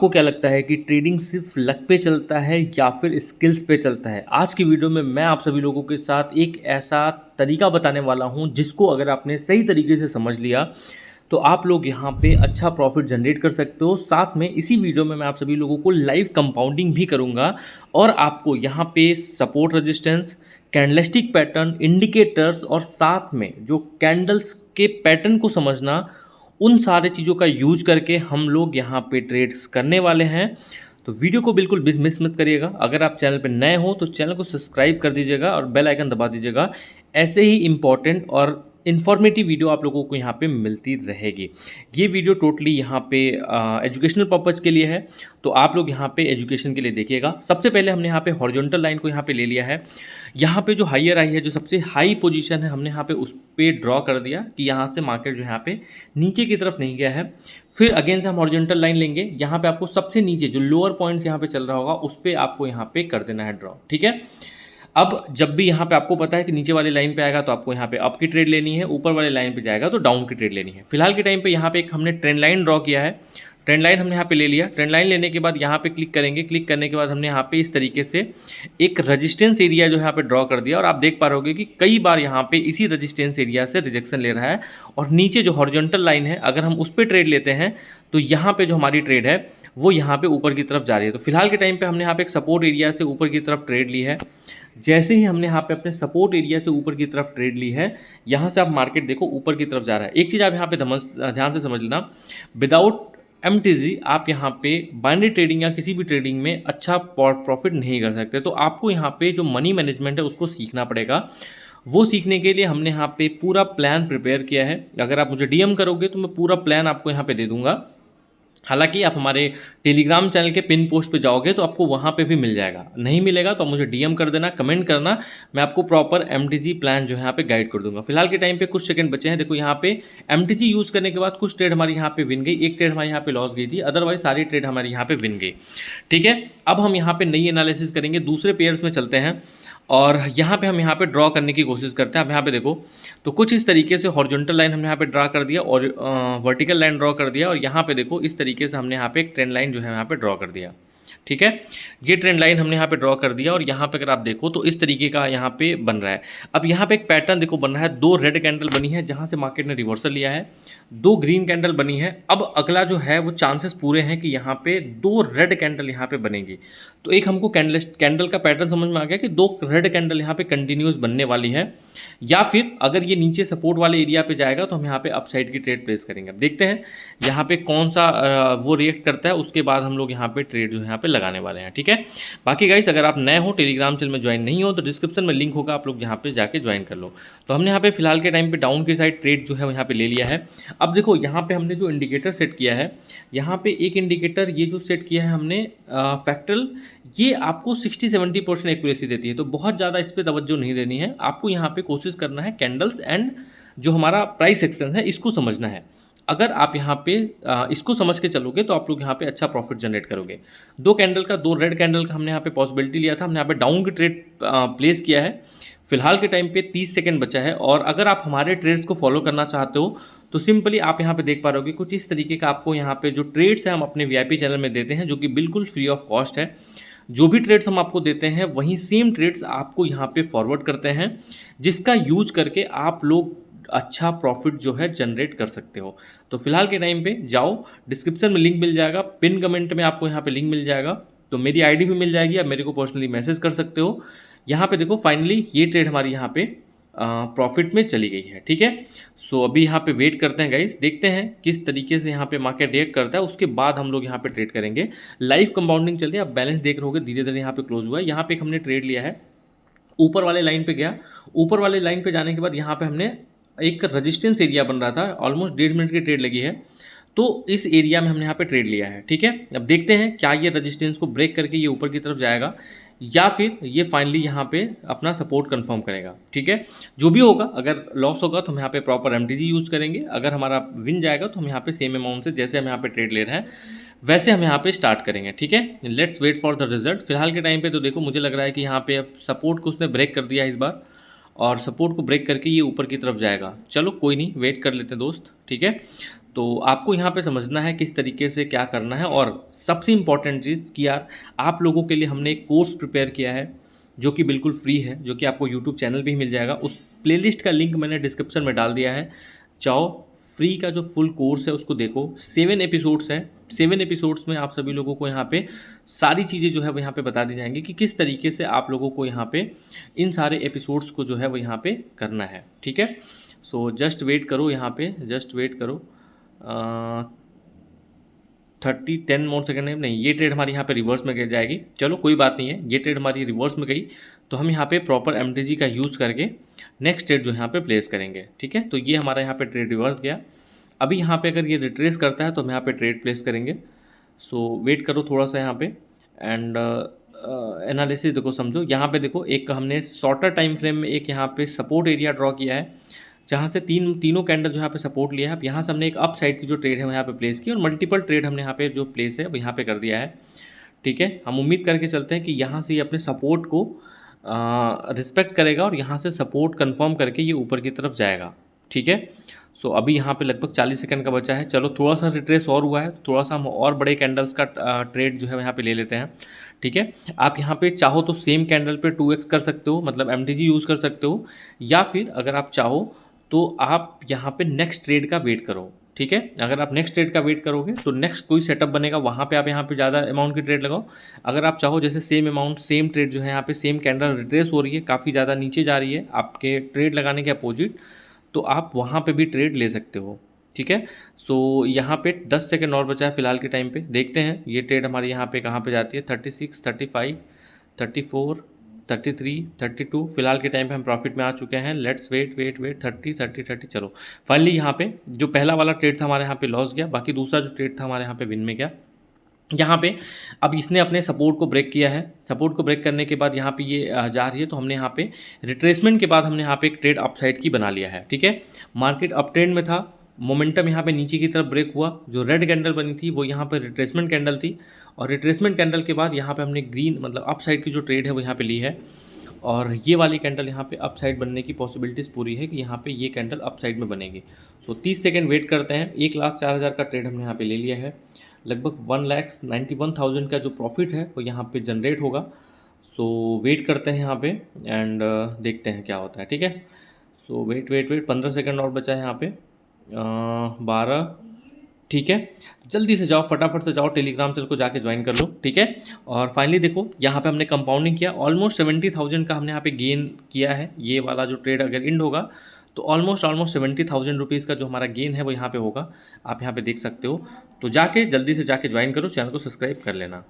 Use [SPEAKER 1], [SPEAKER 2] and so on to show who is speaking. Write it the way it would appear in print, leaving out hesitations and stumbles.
[SPEAKER 1] आपको क्या लगता है कि ट्रेडिंग सिर्फ लक पे चलता है या फिर स्किल्स पे चलता है? आज की वीडियो में मैं आप सभी लोगों के साथ एक ऐसा तरीका बताने वाला हूं जिसको अगर आपने सही तरीके से समझ लिया तो आप लोग यहाँ पे अच्छा प्रॉफिट जनरेट कर सकते हो। साथ में इसी वीडियो में मैं आप सभी लोगों को लाइव कंपाउंडिंग भी करूँगा और आपको यहाँ पे support resistance, candlestick pattern, indicators और साथ में जो कैंडल्स के पैटर्न को समझना, उन सारे चीज़ों का यूज करके हम लोग यहाँ पे ट्रेड्स करने वाले हैं। तो वीडियो को बिल्कुल मिस मत करिएगा। अगर आप चैनल पे नए हो तो चैनल को सब्सक्राइब कर दीजिएगा और बेल आइकन दबा दीजिएगा। ऐसे ही इम्पॉर्टेंट और इन्फॉर्मेटिव वीडियो आप लोगों को यहाँ पे मिलती रहेगी। ये वीडियो टोटली यहाँ पे एजुकेशनल पर्पज़ के लिए है, तो आप लोग यहाँ पे एजुकेशन के लिए देखिएगा। सबसे पहले हमने यहाँ पे हॉरिजॉन्टल लाइन को यहाँ पे ले लिया है। यहाँ पे जो हायर आई है, जो सबसे हाई पोजीशन है, हमने यहाँ पे उस पर ड्रॉ कर दिया कि यहाँ से मार्केट जो यहाँ पे नीचे की तरफ नहीं गया है। फिर अगेन से हम हॉरिजॉन्टल लाइन लेंगे। यहाँ पे आपको सबसे नीचे जो लोअर पॉइंट्स यहाँ पे चल रहा होगा उस पर आपको यहाँ पे कर देना है ड्रॉ, ठीक है। अब जब भी यहाँ पे आपको पता है कि नीचे वाली लाइन पे आएगा तो आपको यहाँ पे अप की ट्रेड लेनी है, ऊपर वाली लाइन पे जाएगा तो डाउन की ट्रेड लेनी है। फिलहाल के टाइम पे यहाँ पे एक हमने ट्रेंड लाइन ड्रॉ किया है। ट्रेंड लाइन हमने यहाँ पे ले लिया। ट्रेंड लाइन लेने के बाद यहाँ पे क्लिक करेंगे। क्लिक करने के बाद हमने यहाँ पे इस तरीके से एक रजिस्टेंस एरिया जो यहाँ पे ड्रॉ कर दिया और आप देख पा रहे होगे कि कई बार यहाँ पे इसी रजिस्टेंस एरिया से रिजेक्शन ले रहा है। और नीचे जो हॉरिजॉन्टल लाइन है, अगर हम उस पर ट्रेड लेते हैं तो यहाँ पे जो हमारी ट्रेड है वो यहाँ पे ऊपर की तरफ जा रही है। तो फिलहाल के टाइम पे हमने यहाँ पे एक सपोर्ट एरिया से ऊपर की तरफ ट्रेड ली है। जैसे ही हमने यहाँ पे अपने सपोर्ट एरिया से ऊपर की तरफ ट्रेड ली है, यहाँ से आप मार्केट देखो ऊपर की तरफ जा रहा है। एक चीज़ आप यहाँ पे ध्यान से समझ लेना, विदाउट MTG आप यहाँ पे बाइनरी ट्रेडिंग या किसी भी ट्रेडिंग में अच्छा प्रॉफिट नहीं कर सकते। तो आपको यहाँ पे जो मनी मैनेजमेंट है उसको सीखना पड़ेगा। वो सीखने के लिए हमने यहाँ पे पूरा प्लान प्रिपेयर किया है। अगर आप मुझे DM करोगे तो मैं पूरा प्लान आपको यहाँ पे दे दूंगा। हालांकि आप हमारे टेलीग्राम चैनल के पिन पोस्ट पे जाओगे तो आपको वहाँ पे भी मिल जाएगा। नहीं मिलेगा तो मुझे DM कर देना, कमेंट करना, मैं आपको प्रॉपर MTG प्लान जो है यहाँ पे गाइड कर दूंगा। फिलहाल के टाइम पे कुछ सेकंड बचे हैं। देखो यहाँ पे MTG यूज़ करने के बाद कुछ ट्रेड हमारी यहाँ पे विन गई, एक ट्रेड हमारी यहाँ पे लॉस गई थी, अदरवाइज सारी ट्रेड हमारी यहाँ पे विन गई, ठीक है। अब हम यहाँ पे नई एनालिसिस करेंगे, दूसरे पेयर्स में चलते हैं और यहाँ पे हम यहाँ पे ड्रॉ करने की कोशिश करते हैं। अब यहाँ पे देखो तो कुछ इस तरीके से हॉरिजॉन्टल लाइन हमने यहाँ पे ड्रॉ कर दिया और वर्टिकल लाइन ड्रॉ कर दिया, और यहाँ पे देखो इस तरीके से हमने यहाँ पे एक ट्रेंड लाइन जो है यहाँ पे ड्रॉ कर दिया, ठीक है। ये ट्रेंड लाइन हमने यहाँ पे ड्रॉ कर दिया और यहाँ पे अगर आप देखो तो इस तरीके का यहाँ पे बन रहा है। अब यहाँ पे एक पैटर्न देखो बन रहा है, दो रेड कैंडल बनी है जहाँ से मार्केट ने रिवर्सल लिया है, दो ग्रीन कैंडल बनी है। अब अगला जो है वो चांसेस पूरे हैं कि यहाँ पे दो रेड कैंडल यहाँ पे बनेगी। तो एक हमको कैंडल का पैटर्न समझ में आ गया कि दो रेड कैंडल यहाँ पे कंटिन्यूस बनने वाली है, या फिर अगर ये नीचे सपोर्ट वाले एरिया पे जाएगा तो हम यहाँ पे अपसाइड की ट्रेड प्लेस करेंगे। अब देखते हैं यहाँ पे कौन सा वो रिएक्ट करता है, उसके बाद हम लोग यहाँ पे ट्रेड जो है यहाँ पे लगाने वाले हैं, ठीक है। बाकी गाइस अगर आप नए हो, टेलीग्राम चैनल में ज्वाइन नहीं हो तो डिस्क्रिप्शन में लिंक होगा, आप लोग यहाँ पे जाके ज्वाइन कर लो। तो हमने यहाँ पे फिलहाल के टाइम पे डाउन की साइड ट्रेड जो है यहाँ पे ले लिया है। अब देखो यहाँ पे हमने जो इंडिकेटर सेट किया है, यहाँ पे एक इंडिकेटर ये जो सेट किया है हमने फैक्टरल, ये आपको 60-70% एक्यूरेसी देती है। तो बहुत ज़्यादा इस पर तवज्जो नहीं देनी है, आपको यहाँ पे कोशिश करना है कैंडल्स एंड जो हमारा प्राइस सेक्शन है इसको समझना है। अगर आप यहाँ पे इसको समझ के चलोगे तो आप लोग यहाँ पे अच्छा प्रॉफिट जनरेट करोगे। दो कैंडल का, दो रेड कैंडल का हमने यहाँ पे पॉसिबिलिटी लिया था, हमने यहाँ पे डाउन की ट्रेड प्लेस किया है। फिलहाल के टाइम पे 30 सेकंड बचा है और अगर आप हमारे ट्रेड्स को फॉलो करना चाहते हो तो सिंपली आप यहाँ पे देख पा रहे होगे कुछ इस तरीके का आपको यहाँ पे जो ट्रेड्स हैं हम अपने VIP चैनल में देते हैं, जो कि बिल्कुल फ्री ऑफ कॉस्ट है। जो भी ट्रेड्स हम आपको देते हैं वही सेम ट्रेड्स आपको यहाँ पे फॉरवर्ड करते हैं, जिसका यूज करके आप लोग अच्छा प्रॉफिट जो है जनरेट कर सकते हो। तो फिलहाल के टाइम पे जाओ, डिस्क्रिप्शन में लिंक मिल जाएगा, पिन कमेंट में आपको यहाँ पे लिंक मिल जाएगा, तो मेरी ID भी मिल जाएगी, आप मेरे को पर्सनली मैसेज कर सकते हो। यहाँ पे देखो फाइनली ये ट्रेड हमारी यहाँ पे प्रॉफिट में चली गई है, ठीक है। सो अभी यहाँ पे वेट करते हैं गाइस, देखते हैं किस तरीके से यहाँ पे मार्केट रिएक्ट करता है, उसके बाद हम लोग यहाँ पे ट्रेड करेंगे। लाइव कंपाउंडिंग चल रही है, आप बैलेंस देख रहे होगे धीरे धीरे यहाँ पे क्लोज हुआ है। यहाँ पे हमने ट्रेड लिया है, ऊपर वाले लाइन पे गया, ऊपर वाले लाइन पे जाने के बाद यहाँ पे हमने एक रजिस्टेंस एरिया बन रहा था, ऑलमोस्ट 1.5 मिनट की ट्रेड लगी है, तो इस एरिया में हमने यहाँ पे ट्रेड लिया है, ठीक है। अब देखते हैं क्या ये रजिस्टेंस को ब्रेक करके ये ऊपर की तरफ जाएगा या फिर ये फाइनली यहाँ पे अपना सपोर्ट कंफर्म करेगा, ठीक है। जो भी होगा, अगर लॉस होगा तो हम यहाँ पे प्रॉपर MTG यूज़ करेंगे, अगर हमारा विन जाएगा तो हम यहाँ पे सेम अमाउंट से जैसे हम यहाँ पे ट्रेड ले रहे हैं वैसे हम यहाँ पे स्टार्ट करेंगे, ठीक है। Let's wait for the result. फिलहाल के टाइम पे तो देखो मुझे लग रहा है कि यहाँ पे अब सपोर्ट को उसने ब्रेक कर दिया है इस बार, और सपोर्ट को ब्रेक करके ये ऊपर की तरफ जाएगा। चलो कोई नहीं, वेट कर लेते हैं दोस्त, ठीक है। तो आपको यहाँ पे समझना है किस तरीके से क्या करना है। और सबसे इम्पॉर्टेंट चीज़ कि यार आप लोगों के लिए हमने एक कोर्स प्रिपेयर किया है जो कि बिल्कुल फ्री है, जो कि आपको यूट्यूब चैनल पे ही मिल जाएगा। उस प्लेलिस्ट का लिंक मैंने डिस्क्रिप्शन में डाल दिया है। चाहो फ्री का जो फुल कोर्स है उसको देखो। 7 एपिसोड्स हैं। 7 एपिसोड्स में आप सभी लोगों को यहाँ पे सारी चीज़ें जो है वो यहाँ पे बता दी जाएंगी कि किस तरीके से आप लोगों को यहाँ पे इन सारे एपिसोड्स को जो है वो यहाँ पे करना है, ठीक है। सो जस्ट वेट करो, यहाँ पे जस्ट वेट करो। 10 मोर सेकंड है। नहीं, ये ट्रेड हमारी यहाँ पे रिवर्स में जाएगी। चलो कोई बात नहीं है, ये ट्रेड हमारी रिवर्स में गई तो हम यहाँ पे प्रॉपर MTG का यूज़ करके नेक्स्ट ट्रेड जो यहाँ पे प्लेस करेंगे, ठीक है। तो ये हमारा यहाँ पे ट्रेड रिवर्स गया। अभी यहाँ पे अगर ये रिट्रेस करता है तो हम यहाँ पे ट्रेड प्लेस करेंगे। सो वेट करो थोड़ा सा यहाँ पे। एंड एनालिसिस देखो, समझो यहाँ पे देखो, एक हमने शॉर्टर टाइम फ्रेम में एक यहाँ पे सपोर्ट एरिया ड्रॉ किया है जहाँ से तीनों कैंडल जो यहाँ पे सपोर्ट लिया है। अब यहाँ से हमने एक अप साइड की जो ट्रेड है वो यहाँ पे प्लेस की और मल्टीपल ट्रेड हमने यहाँ पे जो प्लेस है वो यहाँ पे कर दिया है, ठीक है। हम उम्मीद करके चलते हैं कि यहाँ से ये अपने सपोर्ट को रिस्पेक्ट करेगा और यहाँ से सपोर्ट कंफर्म करके ये ऊपर की तरफ जाएगा, ठीक है। सो अभी यहाँ पे लगभग 40 सेकंड का बचा है। चलो थोड़ा सा रिट्रेस और हुआ है तो थोड़ा सा हम और बड़े कैंडल्स का ट्रेड जो है यहाँ पे ले लेते हैं, ठीक है। आप यहाँ पे चाहो तो सेम कैंडल पे 2x कर सकते हो, मतलब MTG यूज़ कर सकते हो, या फिर अगर आप चाहो तो आप यहाँ पे नेक्स्ट ट्रेड का वेट करो, ठीक है। अगर आप नेक्स्ट ट्रेड का वेट करोगे तो नेक्स्ट कोई सेटअप बनेगा, वहाँ पे आप यहाँ पे ज़्यादा अमाउंट की ट्रेड लगाओ। अगर आप चाहो जैसे सेम अमाउंट सेम ट्रेड जो है यहाँ पे सेम कैंडल रिट्रेस हो रही है, काफ़ी ज़्यादा नीचे जा रही है आपके ट्रेड लगाने के अपोजिट, तो आप वहाँ पे भी ट्रेड ले सकते हो, ठीक है। सो यहाँ पे 10 सेकंड और बचा है फिलहाल के टाइम पे। देखते हैं ये ट्रेड हमारी यहाँ पे कहाँ पे जाती है। 36, 35, 34, 33, 32 फिलहाल के टाइम पे हम प्रॉफिट में आ चुके हैं। Let's wait 30, 30, 30। चलो फाइनली यहाँ पे जो पहला वाला ट्रेड था हमारे यहाँ पे लॉस गया, बाकी दूसरा जो ट्रेड था हमारे यहाँ पे विन में गया। यहाँ पे अब इसने अपने सपोर्ट को ब्रेक किया है। सपोर्ट को ब्रेक करने के बाद यहाँ पे ये जा रही है, तो हमने यहाँ पे रिट्रेसमेंट के बाद हमने यहाँ पे एक ट्रेड अपसाइड की बना लिया है, ठीक है। मार्केट अप ट्रेंड में था, मोमेंटम यहाँ पे नीचे की तरफ ब्रेक हुआ, जो रेड कैंडल बनी थी वो यहाँ पे रिट्रेसमेंट कैंडल थी, और रिट्रेसमेंट कैंडल के बाद यहाँ पे हमने ग्रीन मतलब अप साइड की जो ट्रेड है वो यहाँ पे ली है। और ये वाली कैंडल यहाँ पे अप साइड बनने की पॉसिबिलिटीज़ पूरी है कि यहाँ पे ये कैंडल अप साइड में बनेगी। सो 30 सेकंड वेट करते हैं। 1,04,000 का ट्रेड हमने यहाँ पे ले लिया है। लगभग 1,91,000 का जो प्रॉफिट है वो यहाँ पे जनरेट होगा। सो वेट करते हैं यहाँ पे एंड देखते हैं क्या होता है, ठीक है। सो वेट 15 सेकंड और बचा है यहाँ पे। 12, ठीक है। जल्दी से जाओ, फटाफट से जाओ, टेलीग्राम चैनल को जाके ज्वाइन कर लो, ठीक है। और फाइनली देखो यहाँ पे हमने कंपाउंडिंग किया, ऑलमोस्ट 70,000 का हमने यहाँ पे गेन किया है। ये वाला जो ट्रेड अगर इंड होगा तो ऑलमोस्ट 70,000 रुपीज़ का जो हमारा गेन है वो यहाँ पे होगा, आप यहाँ पे देख सकते हो। तो जाके जल्दी से जाके ज्वाइन करो, चैनल को सब्सक्राइब कर लेना।